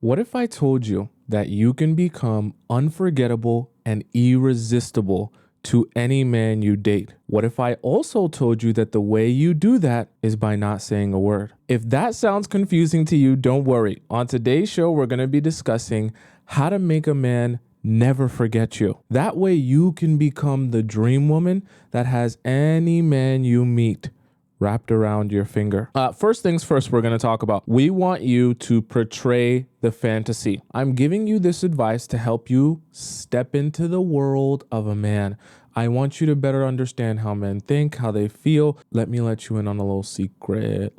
What if I told you that you can become unforgettable and irresistible to any man you date? What if I also told you that the way you do that is by not saying a word? If that sounds confusing to you, don't worry. On today's show, we're going to be discussing how to make a man never forget you. That way you can become the dream woman that has any man you meet wrapped around your finger. First things first, we're going to talk about, we want you to portray the fantasy. I'm giving you this advice to help you step into the world of a man. I want you to better understand how men think, how they feel. Let me let you in on a little secret.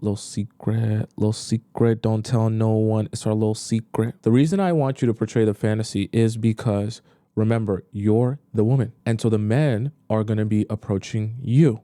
Don't tell no one. It's our little secret. The reason I want you to portray the fantasy is because, remember, you're the woman. And so the men are going to be approaching you.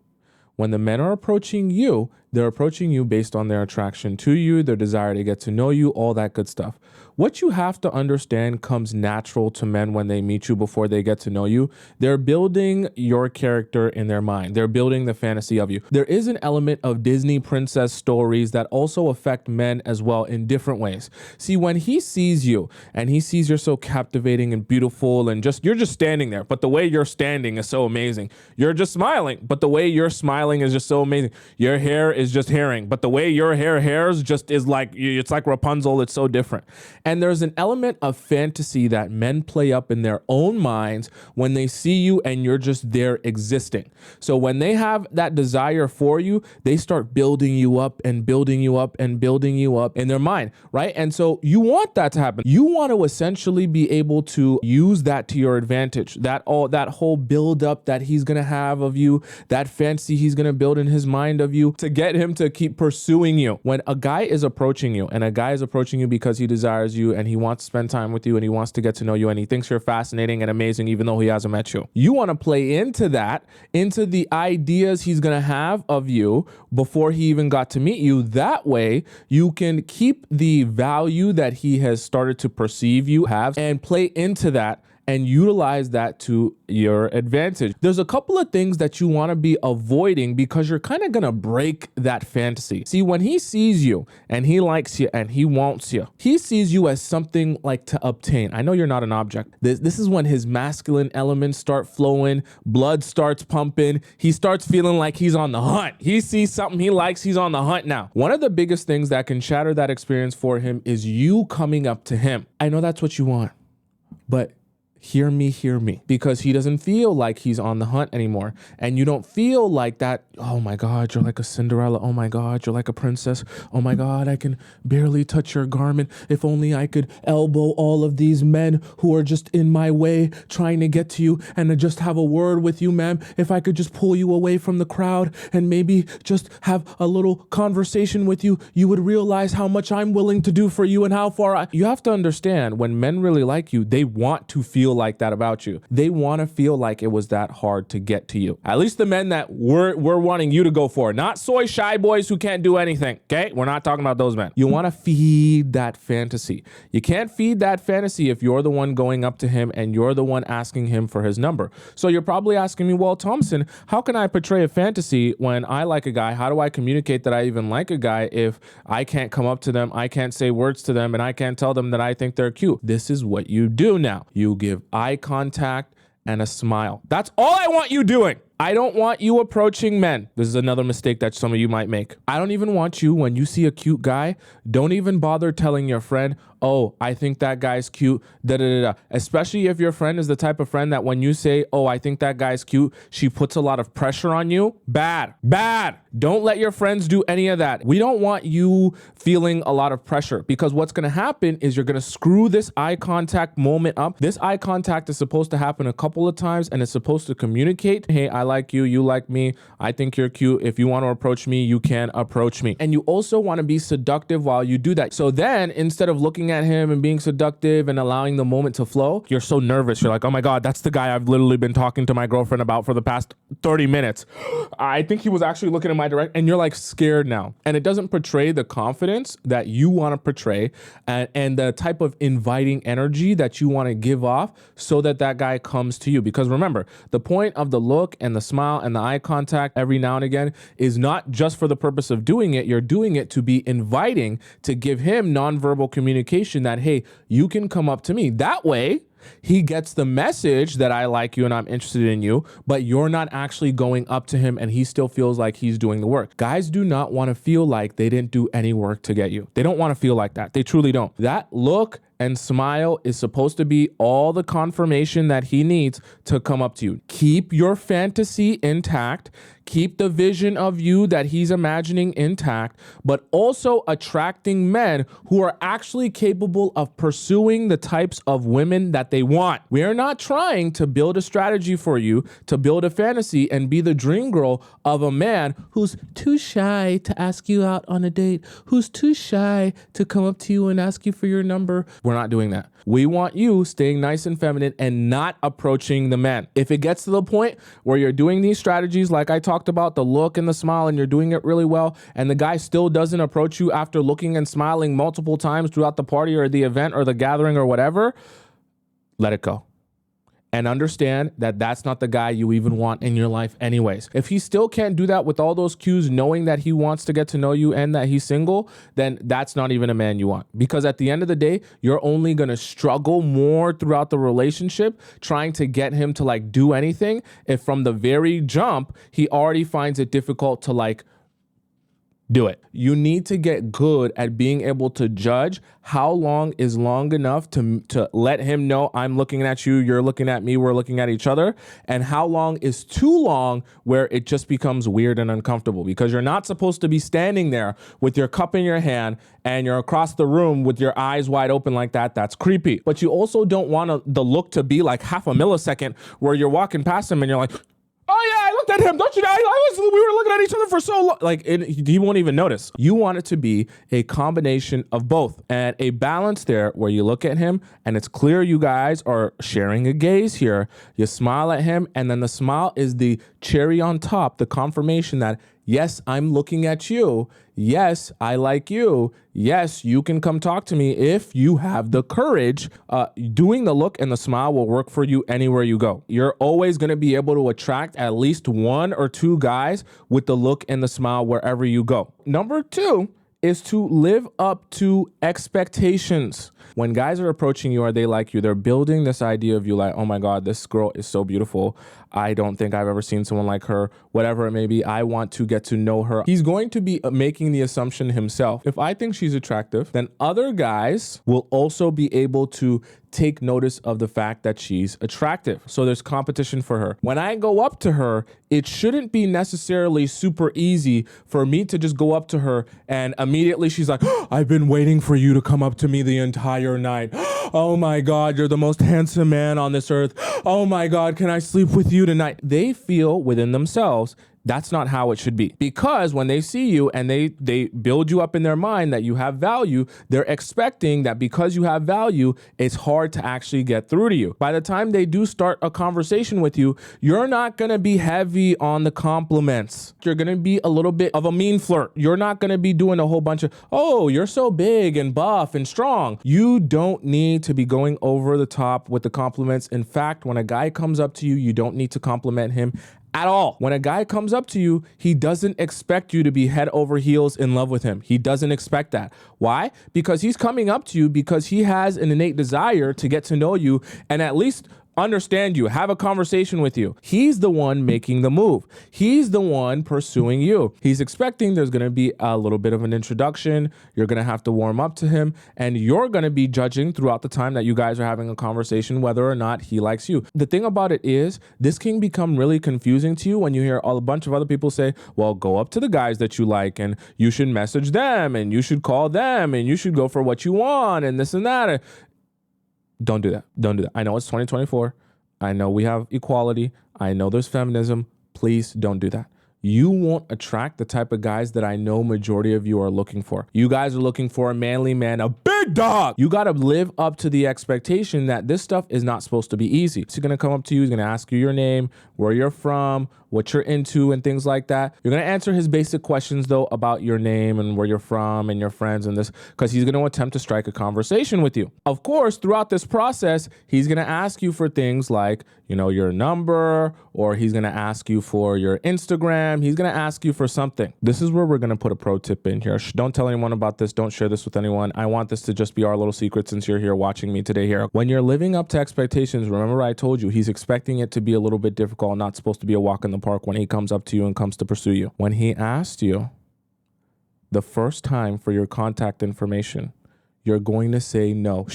When the men are approaching you, they're approaching you based on their attraction to you, their desire to get to know you, all that good stuff. What you have to understand comes natural to men when they meet you before they get to know you. They're building your character in their mind. They're building the fantasy of you. There is an element of Disney princess stories that also affect men as well in different ways. See, when he sees you and he sees you're so captivating and beautiful and you're just standing there, but the way you're standing is so amazing. You're just smiling, but the way you're smiling is just so amazing. Your hair is just hairing, but the way your hairs just is like, it's like Rapunzel. It's so different. And there's an element of fantasy that men play up in their own minds when they see you and you're just there existing. So when they have that desire for you, they start building you up and building you up and building you up in their mind, right? And so you want that to happen. You want to essentially be able to use that to your advantage. That whole build up that he's going to have of you, that fantasy he's going to build in his mind of you to get him to keep pursuing you. When a guy is approaching you and a guy is approaching you because he desires you and he wants to spend time with you and he wants to get to know you and he thinks you're fascinating and amazing even though he hasn't met you. You want to play into that, into the ideas he's going to have of you before he even got to meet you. That way you can keep the value that he has started to perceive you have and play into that and utilize that to your advantage. There's a couple of things that you want to be avoiding because you're kind of going to break that fantasy. See, when he sees you and he likes you and he wants you, he sees you as something like to obtain. I know you're not an object. This is when his masculine elements start flowing, blood starts pumping. He starts feeling like he's on the hunt. He sees something he likes, he's on the hunt now. One of the biggest things that can shatter that experience for him is you coming up to him. I know that's what you want, but hear me, because he doesn't feel like he's on the hunt anymore. And you don't feel like that, oh my God, you're like a Cinderella. Oh my God, you're like a princess. Oh my God, I can barely touch your garment. If only I could elbow all of these men who are just in my way trying to get to you and to just have a word with you, ma'am. If I could just pull you away from the crowd and maybe just have a little conversation with you, you would realize how much I'm willing to do for you and how far you have to understand, when men really like you, they want to feel like that about you. They want to feel like it was that hard to get to you. At least the men that we're wanting you to go for, not soy shy boys who can't do anything. Okay, we're not talking about those men. You want to feed that fantasy. You can't feed that fantasy if you're the one going up to him and you're the one asking him for his number. So you're probably asking me, well, Tomisin, how can I portray a fantasy when I like a guy? How do I communicate that I even like a guy if I can't come up to them, I can't say words to them, and I can't tell them that I think they're cute? This is what you do now. You give eye contact and a smile. That's all I want you doing. I don't want you approaching men. This is another mistake that some of you might make. I don't even want you, when you see a cute guy, don't even bother telling your friend, oh, I think that guy's cute, Especially if your friend is the type of friend that when you say, oh, I think that guy's cute, she puts a lot of pressure on you. Bad. Don't let your friends do any of that. We don't want you feeling a lot of pressure, because what's going to happen is you're going to screw this eye contact moment up. This eye contact is supposed to happen a couple of times and it's supposed to communicate, hey, I like you, you like me, I think you're cute. If you want to approach me, you can approach me. And you also want to be seductive while you do that. So then instead of looking at him and being seductive and allowing the moment to flow, you're so nervous. You're like, oh my God, that's the guy I've literally been talking to my girlfriend about for the past 30 minutes. I think he was actually looking in my direction. And you're like scared now. And it doesn't portray the confidence that you want to portray and the type of inviting energy that you want to give off so that that guy comes to you. Because remember, the point of the look and the smile and the eye contact every now and again is not just for the purpose of doing it. You're doing it to be inviting, to give him nonverbal communication that, hey, you can come up to me. That way, he gets the message that I like you and I'm interested in you, but you're not actually going up to him and he still feels like he's doing the work. Guys do not want to feel like they didn't do any work to get you. They don't want to feel like that. They truly don't. That look and smile is supposed to be all the confirmation that he needs to come up to you. Keep your fantasy intact. Keep the vision of you that he's imagining intact, but also attracting men who are actually capable of pursuing the types of women that they want. We are not trying to build a strategy for you to build a fantasy and be the dream girl of a man who's too shy to ask you out on a date, who's too shy to come up to you and ask you for your number. We're not doing that. We want you staying nice and feminine and not approaching the man. If it gets to the point where you're doing these strategies, like I talked about, the look and the smile, and you're doing it really well, and the guy still doesn't approach you after looking and smiling multiple times throughout the party or the event or the gathering or whatever, let it go. And understand that that's not the guy you even want in your life anyways. If he still can't do that with all those cues, knowing that he wants to get to know you and that he's single, then that's not even a man you want. Because at the end of the day, you're only going to struggle more throughout the relationship trying to get him to like do anything if from the very jump, he already finds it difficult to like do it. You need to get good at being able to judge how long is long enough to let him know I'm looking at you, you're looking at me, we're looking at each other, and how long is too long where it just becomes weird and uncomfortable, because you're not supposed to be standing there with your cup in your hand and you're across the room with your eyes wide open like that. That's creepy. But you also don't want the look to be like half a millisecond where you're walking past him and you're like, oh yeah, I looked at him. Don't you know? We were looking at each other for so long. Like, he won't even notice. You want it to be a combination of both and a balance there where you look at him and it's clear you guys are sharing a gaze here. You smile at him, and then the smile is the cherry on top, the confirmation that, yes, I'm looking at you. Yes, I like you. Yes, you can come talk to me if you have the courage. Doing the look and the smile will work for you anywhere you go. You're always going to be able to attract at least one or two guys with the look and the smile wherever you go. Number 2 is to live up to expectations. When guys are approaching you or they like you, they're building this idea of you like, oh my God, this girl is so beautiful. I don't think I've ever seen someone like her, whatever it may be. I want to get to know her. He's going to be making the assumption himself. If I think she's attractive, then other guys will also be able to take notice of the fact that she's attractive. So there's competition for her. When I go up to her, it shouldn't be necessarily super easy for me to just go up to her and immediately she's like, oh, I've been waiting for you to come up to me the entire night. Oh my God, you're the most handsome man on this earth. Oh my God, can I sleep with you tonight? They feel within themselves that's not how it should be. Because when they see you and they build you up in their mind that you have value, they're expecting that because you have value, it's hard to actually get through to you. By the time they do start a conversation with you, you're not going to be heavy on the compliments. You're going to be a little bit of a mean flirt. You're not going to be doing a whole bunch of, oh, you're so big and buff and strong. You don't need to be going over the top with the compliments. In fact, when a guy comes up to you, you don't need to compliment him at all. When a guy comes up to you, he doesn't expect you to be head over heels in love with him. He doesn't expect that. Why? Because he's coming up to you because he has an innate desire to get to know you and at least understand you, have a conversation with you. He's the one making the move. He's the one pursuing you. He's expecting there's going to be a little bit of an introduction. You're going to have to warm up to him, and you're going to be judging throughout the time that you guys are having a conversation whether or not he likes you. The thing about it is, this can become really confusing to you when you hear a bunch of other people say, well, go up to the guys that you like, and you should message them, and you should call them, and you should go for what you want, and this and that. Don't do that. Don't do that. I know it's 2024. I know we have equality. I know there's feminism. Please don't do that. You won't attract the type of guys that I know majority of you are looking for. You guys are looking for a manly man, a big dog. You got to live up to the expectation that this stuff is not supposed to be easy. He's going to come up to you. He's going to ask you your name, where you're from, what you're into, and things like that. You're going to answer his basic questions, though, about your name and where you're from and your friends and this, because he's going to attempt to strike a conversation with you. Of course, throughout this process, he's going to ask you for things like, your number, or he's going to ask you for your Instagram. He's going to ask you for something. This is where we're going to put a pro tip in here. Don't tell anyone about this. Don't share this with anyone. I want this to just be our little secret since you're here watching me today here. When you're living up to expectations, remember I told you he's expecting it to be a little bit difficult, not supposed to be a walk in the park when he comes up to you and comes to pursue you. When he asked you the first time for your contact information, you're going to say no.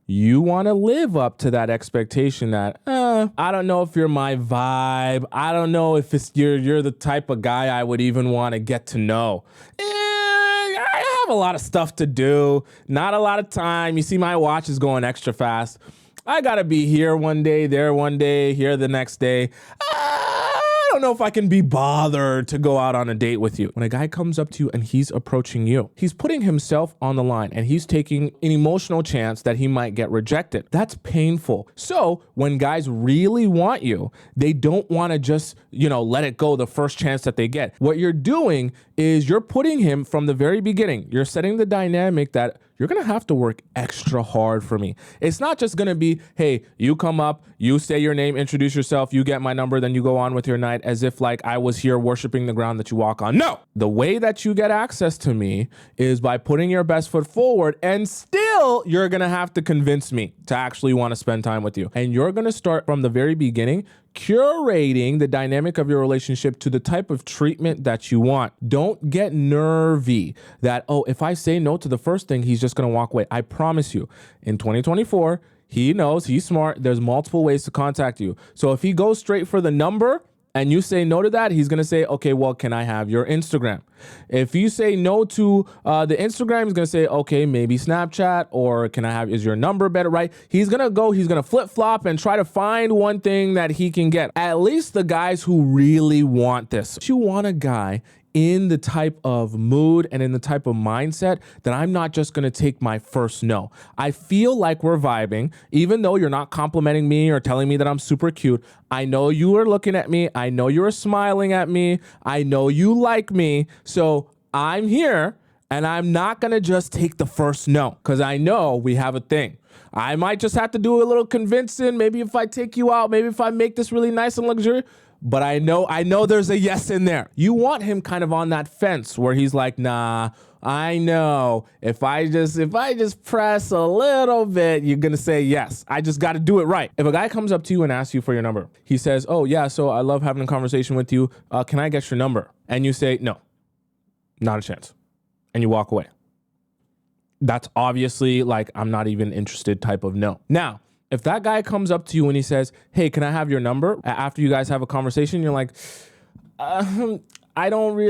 You want to live up to that expectation that, I don't know if you're my vibe. I don't know if you're the type of guy I would even want to get to know. I have a lot of stuff to do, not a lot of time. You see, my watch is going extra fast. I got to be here one day, there one day, here the next day. I don't know if I can be bothered to go out on a date with you. When a guy comes up to you and he's approaching you, he's putting himself on the line and he's taking an emotional chance that he might get rejected. That's painful. So when guys really want you, they don't want to just, let it go the first chance that they get. What you're doing is you're putting him from the very beginning. You're setting the dynamic that you're going to have to work extra hard for me. It's not just going to be, hey, you come up, you say your name, introduce yourself, you get my number, then you go on with your night as if like I was here worshiping the ground that you walk on. No, the way that you get access to me is by putting your best foot forward, and still you're going to have to convince me to actually want to spend time with you. And you're going to start from the very beginning curating the dynamic of your relationship to the type of treatment that you want. Don't get nervy that, if I say no to the first thing, he's just going to walk away. I promise you, in 2024, he knows, he's smart. There's multiple ways to contact you. So if he goes straight for the number and you say no to that, he's going to say, okay, well, can I have your Instagram? If you say no to the Instagram, he's going to say, okay, maybe Snapchat, or is your number better, right? He's going to flip flop and try to find one thing that he can get. At least the guys who really want this. You want a guy in the type of mood and in the type of mindset that I'm not just going to take my first no. I feel like we're vibing, even though you're not complimenting me or telling me that I'm super cute. I know you are looking at me. I know you're smiling at me. I know you like me. So I'm here and I'm not going to just take the first no because I know we have a thing. I might just have to do a little convincing. Maybe if I take you out, maybe if I make this really nice and luxurious. But I know there's a yes in there. You want him kind of on that fence where he's like, nah, I know if I just press a little bit, you're going to say yes. I just got to do it right. If a guy comes up to you and asks you for your number, he says, oh yeah, so I love having a conversation with you. Can I get your number? And you say, no, not a chance. And you walk away. That's obviously like, I'm not even interested type of no. Now, if that guy comes up to you and he says, hey, can I have your number? After you guys have a conversation, you're like, I don't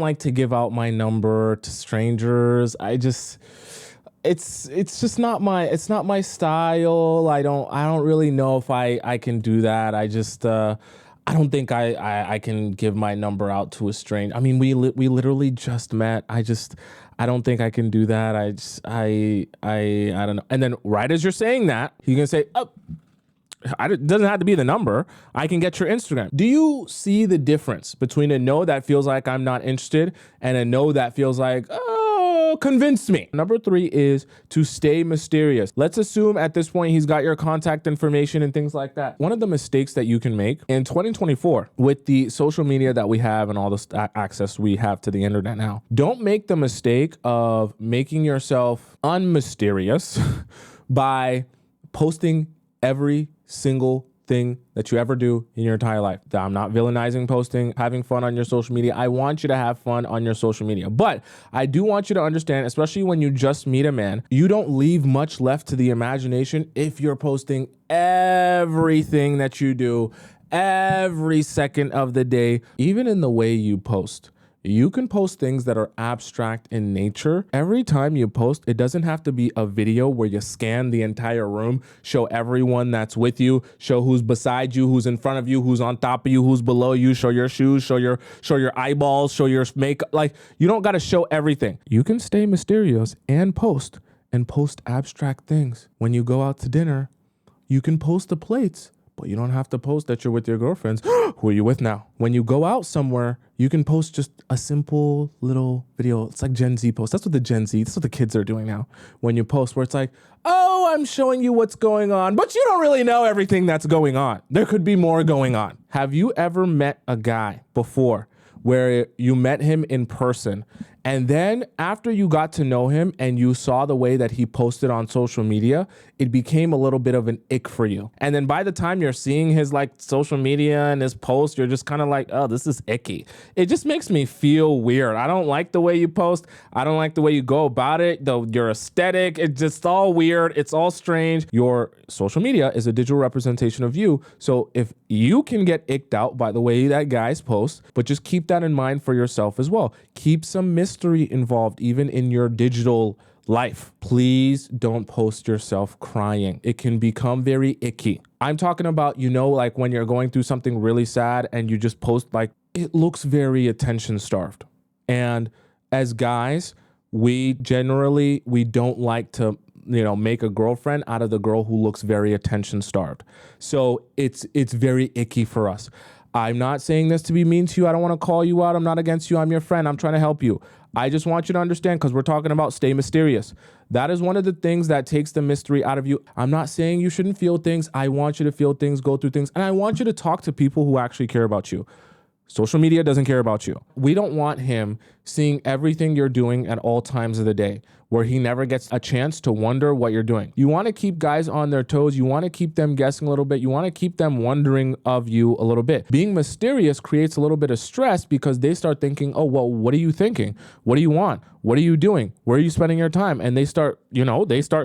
like to give out my number to strangers. It's just not my style. I don't really know if I can do that. I don't think I can give my number out to a stranger. I mean, we literally just met. I don't think I can do that. I don't know. And then right as you're saying that, he's going to say, it doesn't have to be the number. I can get your Instagram. Do you see the difference between a no that feels like I'm not interested and a no that feels like, convince me? Number 3 is to stay mysterious. Let's assume at this point he's got your contact information and things like that. One of the mistakes that you can make in 2024 with the social media that we have and all the access we have to the internet now, don't make the mistake of making yourself unmysterious by posting every single thing that you ever do in your entire life. I'm not villainizing posting, having fun on your social media. I want you to have fun on your social media. But I do want you to understand, especially when you just meet a man, you don't leave much left to the imagination if you're posting everything that you do every second of the day. Even in the way you post, You can post things that are abstract in nature. Every time you post, it doesn't have to be a video where you scan the entire room, show everyone that's with you, show who's beside you, who's in front of you, who's on top of you, who's below you, show your shoes, show your eyeballs, show your makeup. Like, you don't got to show everything. You can stay mysterious and post abstract things. When you go out to dinner, you can post the plates, but you don't have to post that you're with your girlfriends. Who are you with now? When you go out somewhere, you can post just a simple little video. It's like Gen Z post. That's what the kids are doing now. When you post where it's like, oh, I'm showing you what's going on, but you don't really know everything that's going on. There could be more going on. Have you ever met a guy before where you met him in person, and then after you got to know him and you saw the way that he posted on social media, it became a little bit of an ick for you? And then by the time you're seeing his like social media and his post, you're just kind of like, oh, this is icky. It just makes me feel weird. I don't like the way you post. I don't like the way you go about it. Your aesthetic, it's just all weird. It's all strange. Your social media is a digital representation of you. So if you can get icked out by the way that guys post, but just keep that in mind for yourself as well. Keep some mystery involved even in your digital life. Please don't post yourself crying. It can become very icky. I'm talking about, like when you're going through something really sad and you just post, like, it looks very attention starved. And as guys, we don't like to make a girlfriend out of the girl who looks very attention starved. So it's very icky for us. I'm not saying this to be mean to you. I don't want to call you out. I'm not against you. I'm your friend. I'm trying to help you. I just want you to understand, because we're talking about stay mysterious. That is one of the things that takes the mystery out of you. I'm not saying you shouldn't feel things. I want you to feel things, go through things, and I want you to talk to people who actually care about you. Social media doesn't care about you. We don't want him seeing everything you're doing at all times of the day, where he never gets a chance to wonder what you're doing. You want to keep guys on their toes. You want to keep them guessing a little bit. You want to keep them wondering of you a little bit. Being mysterious creates a little bit of stress because they start thinking, oh, well, what are you thinking? What do you want? What are you doing? Where are you spending your time? And they start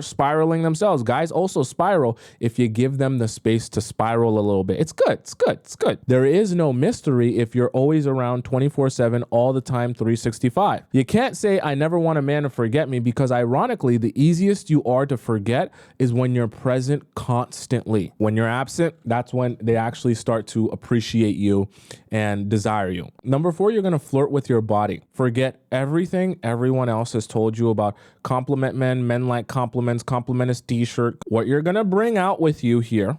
spiraling themselves. Guys also spiral if you give them the space to spiral a little bit. It's good. It's good. It's good. There is no mystery if you're always around 24/7 all the time, 365. You can't say, I never want a man to forget me, because ironically, the easiest you are to forget is when you're present constantly. When you're absent, that's when they actually start to appreciate you and desire you. Number 4, you're going to flirt with your body. Forget everything everyone else has told you about compliment men. Men like compliments. Compliment is t-shirt. What you're going to bring out with you here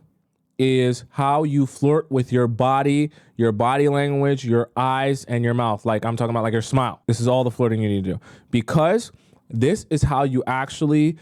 is how you flirt with your body language, your eyes, and your mouth. Like I'm talking about, like your smile. This is all the flirting you need to do, because this is how you actually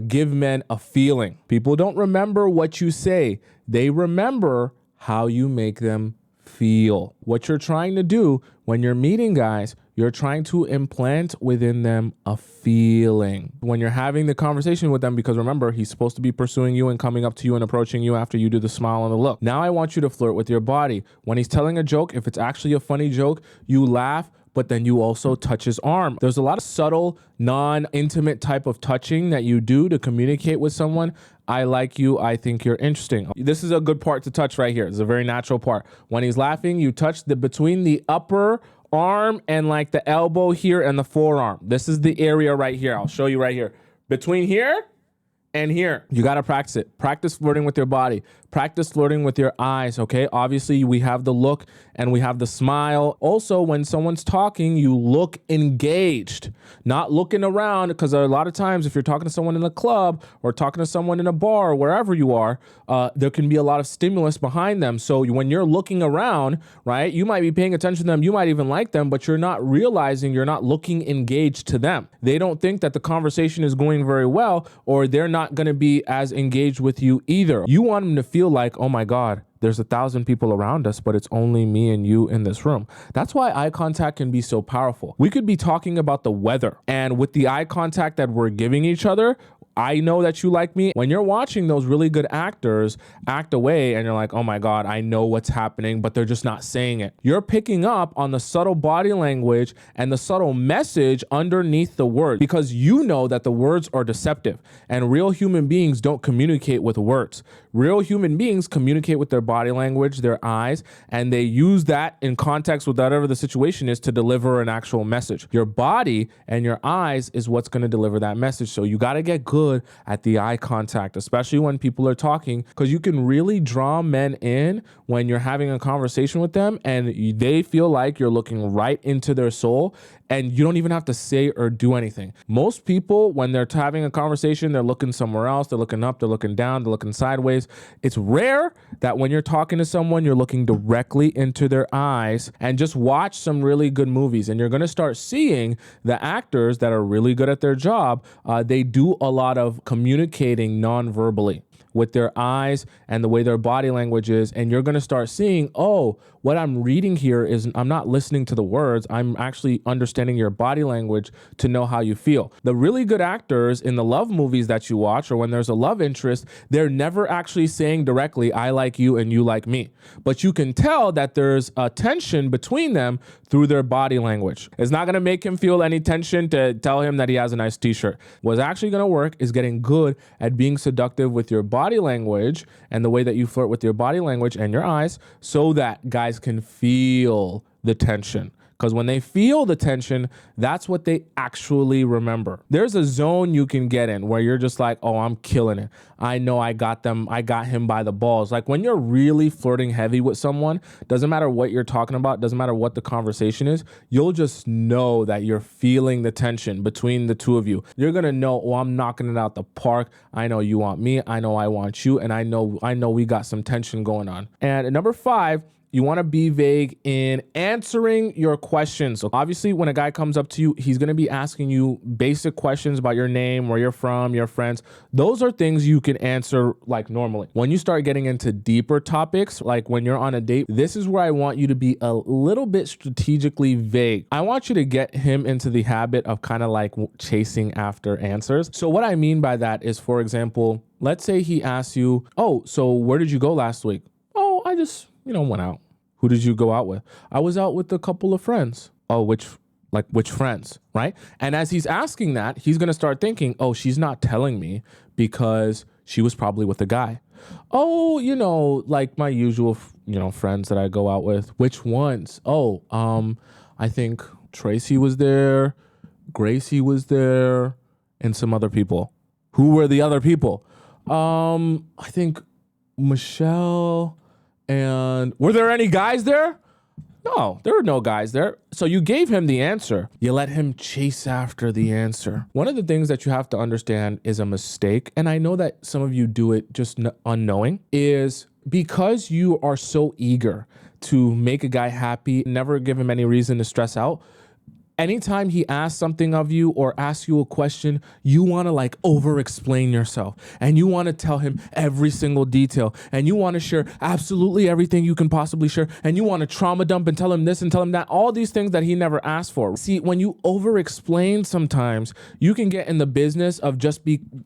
give men a feeling. People don't remember what you say. They remember how you make them feel. What you're trying to do when you're meeting guys, you're trying to implant within them a feeling when you're having the conversation with them, because remember, he's supposed to be pursuing you and coming up to you and approaching you after you do the smile and the look. Now I want you to flirt with your body. When he's telling a joke, if it's actually a funny joke, you laugh, but then you also touch his arm. There's a lot of subtle, non-intimate type of touching that you do to communicate with someone. I like you. I think you're interesting. This is a good part to touch right here. It's a very natural part. When he's laughing, you touch between the upper arm and like the elbow here and the forearm. This is the area right here. I'll show you right here. Between here and here. You got to practice it. Practice flirting with your body. Practice flirting with your eyes, okay? Obviously, we have the look and we have the smile. Also, when someone's talking, you look engaged, not looking around, because a lot of times if you're talking to someone in a club or talking to someone in a bar or wherever you are, there can be a lot of stimulus behind them. So when you're looking around, right, you might be paying attention to them, you might even like them, but you're not realizing you're not looking engaged to them. They don't think that the conversation is going very well, or they're not going to be as engaged with you either. You want them to feel like, oh my God, there's 1,000 people around us, but it's only me and you in this room. That's why eye contact can be so powerful. We could be talking about the weather, and with the eye contact that we're giving each other, I know that you like me. When you're watching those really good actors act away and you're like, oh my God, I know what's happening, but they're just not saying it. You're picking up on the subtle body language and the subtle message underneath the word, because you know that the words are deceptive and real human beings don't communicate with words. Real human beings communicate with their body language, their eyes, and they use that in context with whatever the situation is to deliver an actual message. Your body and your eyes is what's going to deliver that message. So you got to get good at the eye contact, especially when people are talking, because you can really draw men in when you're having a conversation with them and they feel like you're looking right into their soul and you don't even have to say or do anything. Most people, when they're having a conversation, they're looking somewhere else. They're looking up, they're looking down, they're looking sideways. It's rare that when you're talking to someone, you're looking directly into their eyes. And just watch some really good movies and you're going to start seeing the actors that are really good at their job. They do a lot of communicating non-verbally with their eyes and the way their body language is. And you're going to start seeing, oh, what I'm reading here is I'm not listening to the words. I'm actually understanding your body language to know how you feel. The really good actors in the love movies that you watch, or when there's a love interest, they're never actually saying directly, I like you and you like me. But you can tell that there's a tension between them through their body language. It's not going to make him feel any tension to tell him that he has a nice t-shirt. What's actually going to work is getting good at being seductive with your body language and the way that you flirt with your body language and your eyes, so that guys can feel the tension. Because when they feel the tension, that's what they actually remember. There's a zone you can get in where you're just like, oh, I'm killing it. I know I got them. I got him by the balls. Like when you're really flirting heavy with someone, doesn't matter what you're talking about, doesn't matter what the conversation is, you'll just know that you're feeling the tension between the two of you. You're going to know, oh, I'm knocking it out the park. I know you want me. I know I want you. And I know we got some tension going on. And at number 5, you want to be vague in answering your questions. So obviously, when a guy comes up to you, he's going to be asking you basic questions about your name, where you're from, your friends. Those are things you can answer like normally. When you start getting into deeper topics, like when you're on a date, this is where I want you to be a little bit strategically vague. I want you to get him into the habit of kind of like chasing after answers. So what I mean by that is, for example, let's say he asks you, oh, so where did you go last week? Oh, I just went out. Who did you go out with? I was out with a couple of friends. Oh, which friends, right? And as he's asking that, he's going to start thinking, oh, she's not telling me because she was probably with a guy. Oh, like my usual, friends that I go out with. Which ones? Oh, I think Tracy was there, Gracie was there, and some other people. Who were the other people? I think Michelle. And were there any guys there? No, there were no guys there. So you gave him the answer. You let him chase after the answer. One of the things that you have to understand is a mistake, and I know that some of you do it just unknowing, is because you are so eager to make a guy happy, never give him any reason to stress out. Anytime he asks something of you or asks you a question, you want to like over-explain yourself and you want to tell him every single detail and you want to share absolutely everything you can possibly share and you want to trauma dump and tell him this and tell him that, all these things that he never asked for. See, when you over-explain sometimes, you can get in the business of just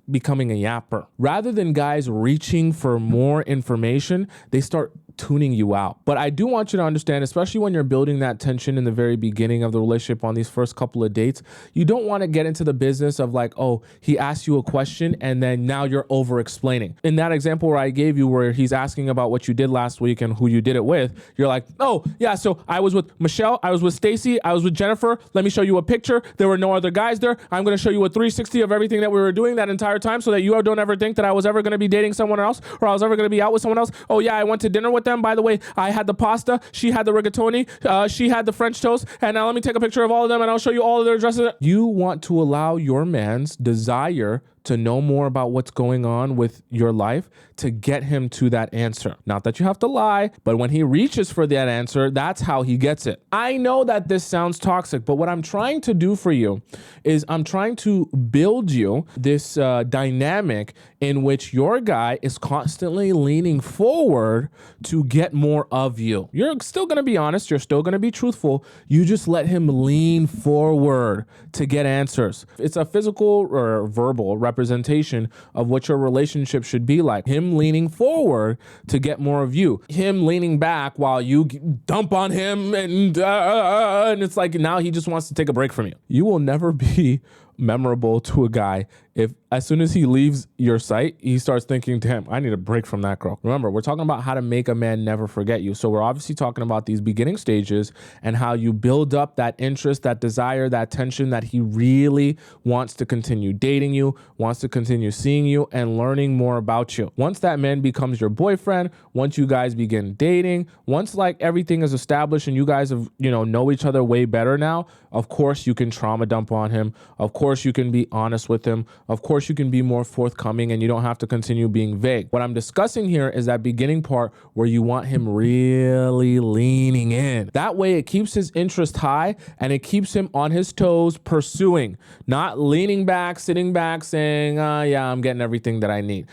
becoming a yapper. Rather than guys reaching for more information, they start tuning you out. But I do want you to understand, especially when you're building that tension in the very beginning of the relationship on these first couple of dates, you don't want to get into the business of like, oh, he asked you a question and then now you're over explaining. In that example where I gave you where he's asking about what you did last week and who you did it with, you're like, oh yeah, so I was with Michelle, I was with Stacy, I was with Jennifer. Let me show you a picture. There were no other guys there. I'm going to show you a 360 of everything that we were doing that entire time so that you don't ever think that I was ever going to be dating someone else or I was ever going to be out with someone else. Oh yeah, I went to dinner with them. By the way, I had the pasta, she had the rigatoni, she had the French toast, and now let me take a picture of all of them and I'll show you all of their dresses. You want to allow your man's desire to know more about what's going on with your life to get him to that answer. Not that you have to lie, but when he reaches for that answer, that's how he gets it. I know that this sounds toxic, but what I'm trying to do for you is I'm trying to build you this dynamic in which your guy is constantly leaning forward to get more of you. You're still going to be honest. You're still going to be truthful. You just let him lean forward to get answers. It's a physical or verbal representation of what your relationship should be like. Him leaning forward to get more of you, him leaning back while you dump on him, and it's like now he just wants to take a break from you. You will never be memorable to a guy if as soon as he leaves your sight, he starts thinking, damn, I need a break from that girl. Remember, we're talking about how to make a man never forget you. So we're obviously talking about these beginning stages and how you build up that interest, that desire, that tension that he really wants to continue dating you, wants to continue seeing you and learning more about you. Once that man becomes your boyfriend, once you guys begin dating, once like everything is established and you guys have, know each other way better now, of course you can trauma dump on him. Of course you can be honest with him. Of course you can be more forthcoming and you don't have to continue being vague. What I'm discussing here is that beginning part where you want him really leaning in. That way it keeps his interest high and it keeps him on his toes pursuing, not leaning back, sitting back saying, yeah, I'm getting everything that I need.